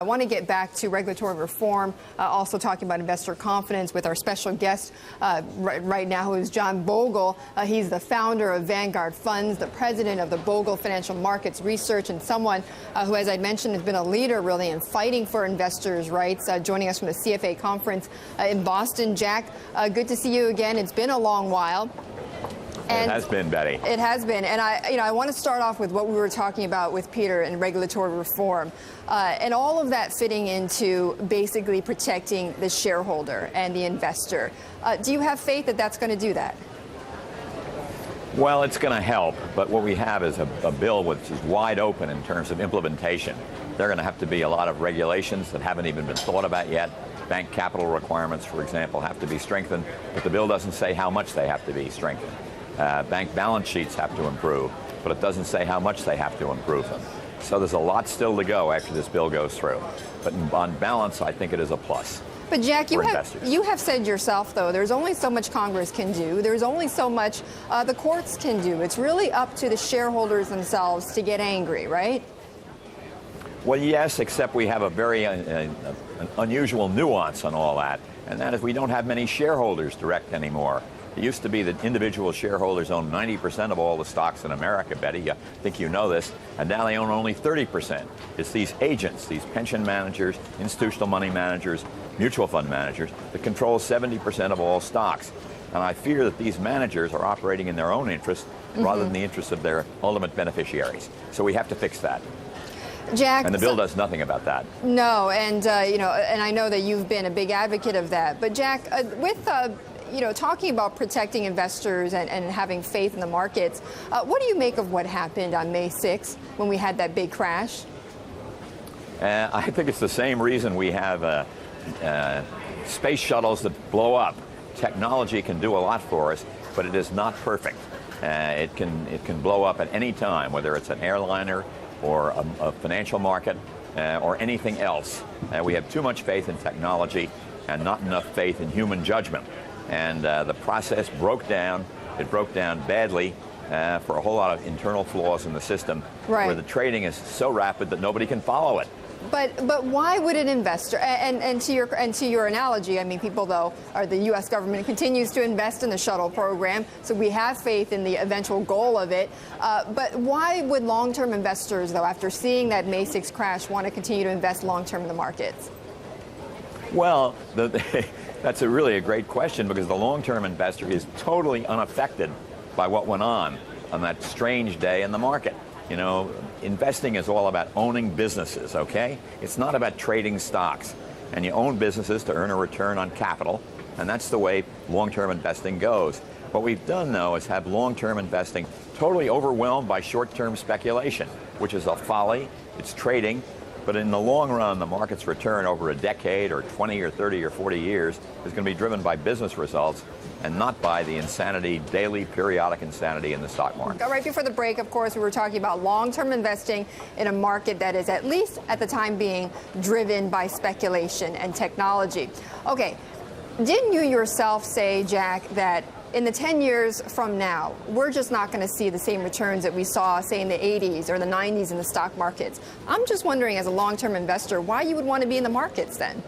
I want to get back to regulatory reform, also talking about investor confidence with our special guest right now, who is John Bogle. He's the founder of Vanguard Funds, the president of the Bogle Financial Markets Research, and someone who, as I mentioned, has been a leader really in fighting for investors' rights, joining us from the CFA conference in Boston. Jack, good to see you again. It's been a long while. And it has been, Betty. It has been. And I want to start off with what we were talking about with Peter and regulatory reform, and all of that fitting into basically protecting the shareholder and the investor. Do you have faith that that's going to do that? Well, it's going to help, but what we have is a bill which is wide open in terms of implementation. There are going to have to be a lot of regulations that haven't even been thought about yet. Bank capital requirements, for example, have to be strengthened, but the bill doesn't say how much they have to be strengthened. Bank balance sheets have to improve, but it doesn't say how much they have to improve them. So there's a lot still to go after this bill goes through. But on balance, I think it is a plus. But Jack, you have said yourself, though, there's only so much Congress can do. There's only so much the courts can do. It's really up to the shareholders themselves to get angry, right? Well, yes, except we have a very unusual nuance on all that, and that is we don't have many shareholders direct anymore. It used to be that individual shareholders own 90% of all the stocks in America, Betty. I think you know this. And now they own only 30%. It's these agents, these pension managers, institutional money managers, mutual fund managers that control 70% of all stocks. And I fear that these managers are operating in their own interest rather than the interests of their ultimate beneficiaries. So we have to fix that. Jack, and the bill does nothing about that. No, and and I know that you've been a big advocate of that. But Jack, with talking about protecting investors and having faith in the markets, what do you make of what happened on May 6th when we had that big crash? I think it's the same reason we have space shuttles that blow up. Technology can do a lot for us, but it is not perfect. It can blow up at any time, whether it's an airliner or a financial market or anything else. We have too much faith in technology and not enough faith in human judgment. And the process broke down. It broke down badly for a whole lot of internal flaws in the system, where the trading is so rapid that nobody can follow it. But why would an investor? And to your analogy, I mean, people though, or the U.S. government continues to invest in the shuttle program, so we have faith in the eventual goal of it. But why would long-term investors, though, after seeing that May 6th crash, want to continue to invest long-term in the markets? Well, that's really a great question, because the long-term investor is totally unaffected by what went on that strange day in the market. You know, investing is all about owning businesses, okay? It's not about trading stocks. And you own businesses to earn a return on capital, and that's the way long-term investing goes. What we've done, though, is have long-term investing totally overwhelmed by short-term speculation, which is a folly. It's trading. But in the long run, the market's return over a decade or 20 or 30 or 40 years is going to be driven by business results and not by the insanity, daily, periodic insanity in the stock market. Right before the break, of course, we were talking about long-term investing in a market that is, at least at the time being, driven by speculation and technology. Okay, didn't you yourself say, Jack, that in the 10 years from now, we're just not going to see the same returns that we saw, say, in the 80s or the 90s in the stock markets? I'm just wondering, as a long-term investor, why you would want to be in the markets then?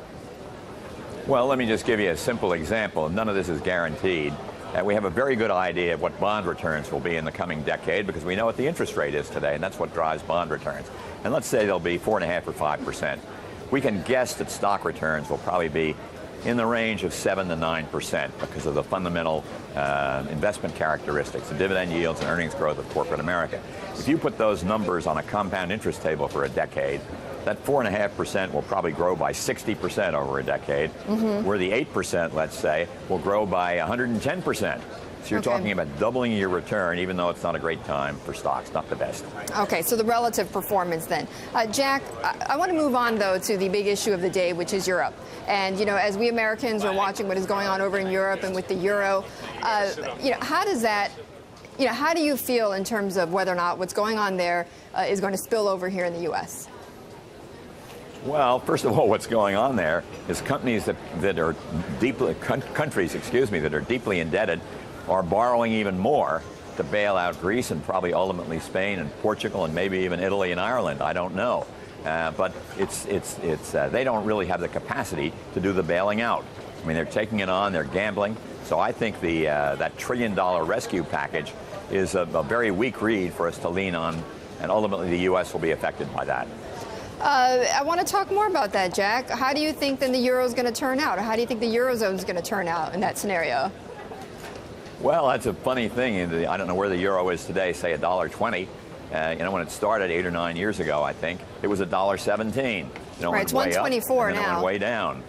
Well, let me just give you a simple example. None of this is guaranteed. We have a very good idea of what bond returns will be in the coming decade, because we know what the interest rate is today, and that's what drives bond returns. And let's say they'll be 4.5% or 5%. We can guess that stock returns will probably be in the range of 7 to 9% because of the fundamental investment characteristics, the dividend yields and earnings growth of corporate America. If you put those numbers on a compound interest table for a decade, that 4.5% will probably grow by 60% over a decade, where the 8%, let's say, will grow by 110%. So you're talking about doubling your return, even though it's not a great time for stocks, not the best. Okay, so the relative performance then. Jack, I want to move on, though, to the big issue of the day, which is Europe. And, as we Americans are watching what is going on over in Europe and with the euro, how does that, how do you feel in terms of whether or not what's going on there is going to spill over here in the U.S.? Well, first of all, what's going on there is companies that are deeply, countries, that are deeply indebted are borrowing even more to bail out Greece and probably ultimately Spain and Portugal and maybe even Italy and Ireland. I don't know. but they don't really have the capacity to do the bailing out. I mean, they're taking it on, they're gambling. So I think that $1 trillion rescue package is a very weak read for us to lean on, and ultimately the U.S. will be affected by that. I want to talk more about that, Jack. How do you think then the euro is going to turn out? Or how do you think the Eurozone is going to turn out in that scenario? Well, that's a funny thing. I don't know where the euro is today, say $1.20. When it started 8 or 9 years ago, I think, it was $1.17. Right, it's 124 now. It went way down.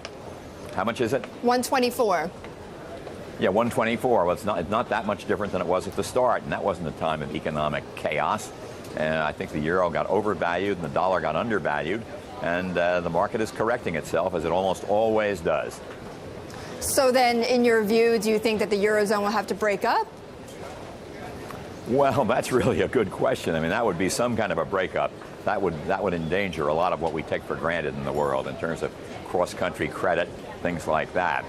How much is it? 124. Yeah, 124. Well, it's not that much different than it was at the start, and that wasn't a time of economic chaos. I think the euro got overvalued and the dollar got undervalued, and the market is correcting itself, as it almost always does. So then, in your view, do you think that the Eurozone will have to break up? Well, that's really a good question. I mean, that would be some kind of a breakup. That would endanger a lot of what we take for granted in the world in terms of cross-country credit, things like that.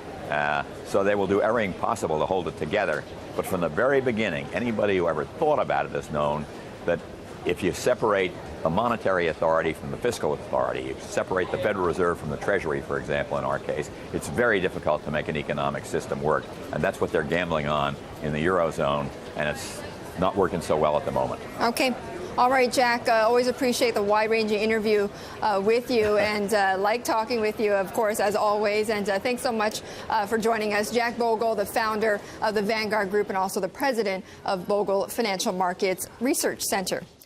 So they will do everything possible to hold it together. But from the very beginning, anybody who ever thought about it has known that if you separate the monetary authority from the fiscal authority, you separate the Federal Reserve from the Treasury, for example, in our case, it's very difficult to make an economic system work. And that's what they're gambling on in the Eurozone, and it's not working so well at the moment. Okay. All right, Jack, always appreciate the wide-ranging interview with you, and like talking with you, of course, as always. And thanks so much for joining us. Jack Bogle, the founder of the Vanguard Group and also the president of Bogle Financial Markets Research Center.